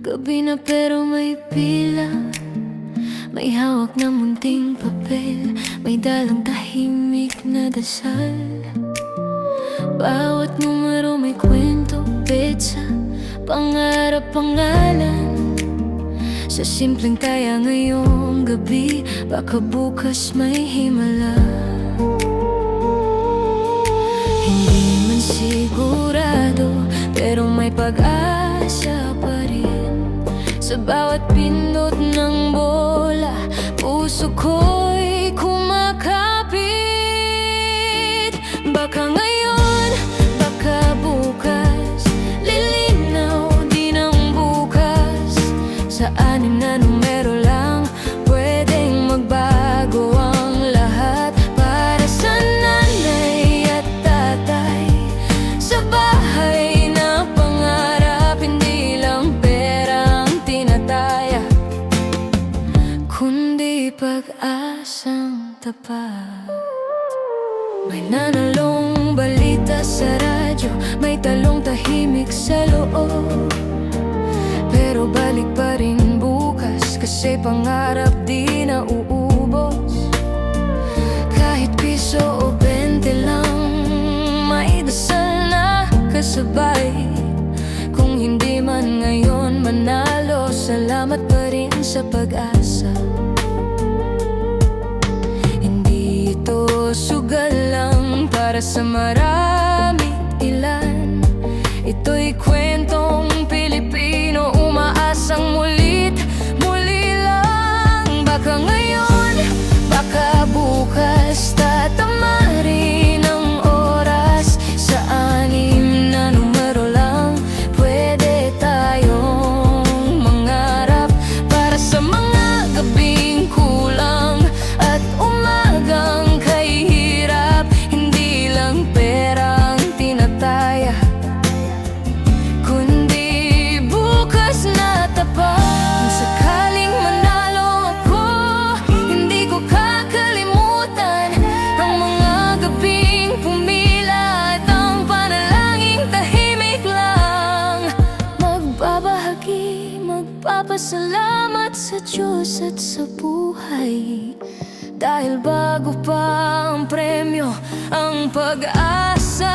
Gabi na pero may pila, may hawak na munting papel, may dalang tahimik na dasal. Bawat numero may kwento, petsa, pangarap, pangalan. Sa simpleng taya ngayong gabi, baka bukas may himala. Hindi man sigurado, pero may pag-asa pa rin. Sa bawat pindot ng bola, puso ko'y kumakapit. Baka ngayon, baka bukas, lilinaw din ang bukas. Sa anim na numero lang, pwedeng magbago ang lahat. Para sa nanay at tatay, sa bahay na pangarap, hindi lang pera ang tinataya, kundi pag-asang tapat. May nanalong balita sa radyo, may talong tahimik sa loob, pero balik pa rin bukas, kasi pangarap di na uubos. Kahit piso o 20 lang, may dasal na kasabay. Kung hindi man ngayon manalo, salamat pa rin sa pag-asa. Hindi ito sugal lang para sa marami, ilan. Ito'y kwentong Pilipino, umaasang mulit, muli lang. Baka ngayon, baka bukas, tatama rin ang oras. Sa anim na numero lang, pwede tayong mangarap. Para sa mga gabing kulang at umagang kahihirap, hindi lang pera ang tinataya, kundi bukas na tapat. Kung sakaling manalo ako, hindi ko kakalimutan ang mga gabing pumila at ang panalangin tahimik lang. Magbabahagi, magpapasalamat sa Diyos at sa buhay, dahil bago pa ang premyo, ang pag-asa